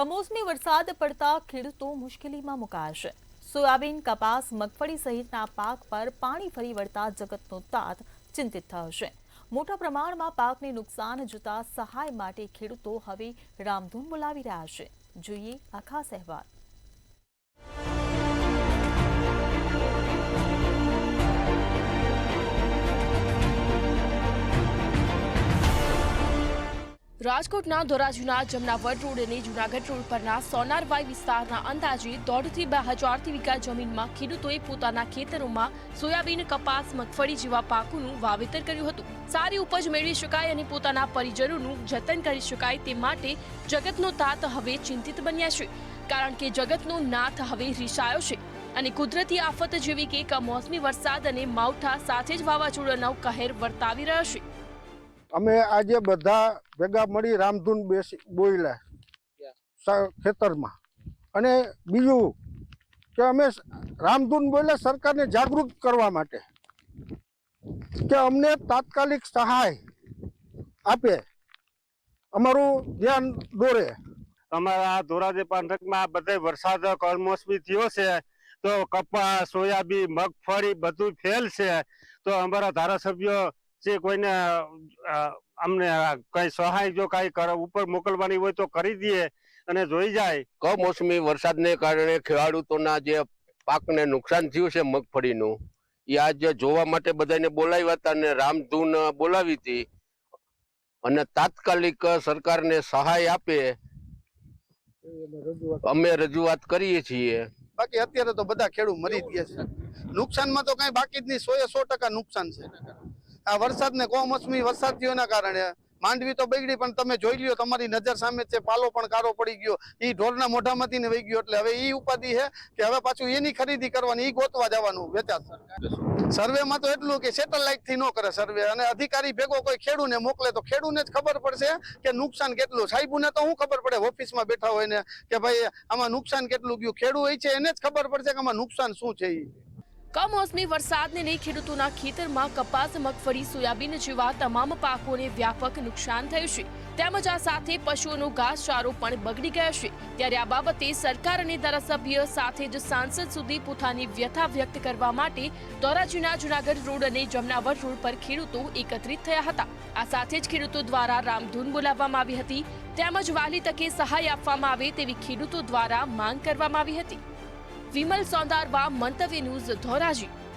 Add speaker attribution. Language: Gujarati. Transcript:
Speaker 1: કમોસમી વરસાદ પડતા ખેડૂતો મુશ્કેલીમાં મુકાયા છે। સોયાબીન, કપાસ, મગફળી સહિતના પાક પર પાણી ફરી વળતા જગતનો તાત ચિંતિત થયો છે। મોટા પ્રમાણમાં પાકને નુકસાન જતા સહાય માટે ખેડૂતો હવે રામધૂન બોલાવી રહ્યા છે। જોઈએ આ ખાસ અહેવાલ।
Speaker 2: રાજકોટના ધોરાજીના જમનાવડ રોડ અને જૂનાગઢ રોડ પરના સોનારવાઈ વિસ્તારના અંદાજે 1.5 થી 2000 વીઘા જમીનમાં ખેડૂતોએ પોતાના ખેતરોમાં સોયાબીન, કપાસ, મગફળી જેવા પાકોનું વાવેતર કર્યું હતું। સારી ઉપજ મેળવી શકાય અને પોતાના પરિજનોનું જતન કરી શકાય તે માટે જગતનો તાત હવે ચિંતિત બન્યા છે, કારણ કે જગતનો નાથ હવે રીસાયો છે અને કુદરતી આફત જેવી કે કમોસમી વરસાદ અને માવઠા સાથે જ વાવાઝોડાનો કહેર વર્તાવી રહ્યો છે।
Speaker 3: અમે આજે બધા ભેગા મળી રામધૂન બોલ્યા ખેતરમાં, અને બીજું કે અમે રામધૂન બોલ્યા સરકારને જાગૃત કરવા માટે કે અમને તાત્કાલિક સહાય આપે, અમારું ધ્યાન દોરે।
Speaker 4: અમારા ધોરાજી પંથકમાં બધે વરસાદ કમોસમી થયો છે, તો કપાસ, સોયાબીન, મગફળી બધું ફેલ છે। તો અમારા ધારાસભ્યો જે કોઈને અમને કઈ સહાય જો કઈ ઉપર મોકલવાની હોય તો કરી દઈએ અને જોઈ જાય।
Speaker 5: કમોસમી વરસાદને કારણે ખેડૂતોના જે પાકને નુકસાન થયું છે મગફળીનું, એ આજે જોવા માટે બધાને બોલાવ્યા હતા અને રામધૂન બોલાવી હતી, અને તાત્કાલિક સરકારને સહાય આપે અમે રજૂઆત કરીએ છીએ।
Speaker 6: બાકી અત્યારે તો બધા ખેડૂત મરી ગયા છે, નુકસાનમાં તો કઈ બાકી જ નહીં, 100% નુકસાન છે। આ વરસાદને કમોસમી વરસાદ થયો એના કારણે માંડવી તો બગડી, પણ તમે જોઈ લ્યો તમારી નજર સામે છે, પાલો પણ કારો પડી ગયો, એ ઢોરના મોઢામાંથી ને વહી ગયો। એટલે હવે એ ઉપાધિ છે કે હવે પાછું એની ખરીદી કરવાની, એ ગોતવા જવાનું વેચાણ। સર્વેમાં તો એટલું કે સેટેલાઇટ થી ન કરે સર્વે, અને અધિકારી ભેગો કોઈ ખેડૂને મોકલે તો ખેડૂને જ ખબર પડશે કે નુકસાન કેટલું। સાહેબોને તો શું ખબર પડે, ઓફિસમાં બેઠા હોય ને કે ભાઈ આમાં નુકસાન કેટલું ગયું, ખેડૂત હોય છે એને જ ખબર પડશે કે આમાં નુકસાન શું છે।
Speaker 2: કમોસમી વરસાદને લઈ ખેડૂતોના ખેતરમાં કપાસ, મગફળી, સોયાબીન જેવા તમામ પાકોને વ્યાપક નુકસાન થયું છે, તેમજ આ સાથે પશુઓનો ઘાસચારો પણ બગડી ગયો છે। ત્યારે આ બાબતે સરકાર અને ધારાસભ્ય સાથે જ સાંસદ સુધી પોતાની વ્યથા વ્યક્ત કરવા માટે ધોરાજીના જૂનાગઢ રોડ અને જમનાવડ રોડ પર ખેડૂતો એકત્રિત થયા હતા। આ સાથે જ ખેડૂતો દ્વારા રામધૂન બોલાવવામાં આવી હતી, તેમજ વહેલી તકે સહાય આપવામાં આવે તેવી ખેડૂતો દ્વારા માંગ કરવામાં આવી હતી। વિમલ સોંદારવા, મંતવ્ય ન્યૂઝ, ધોરાજી।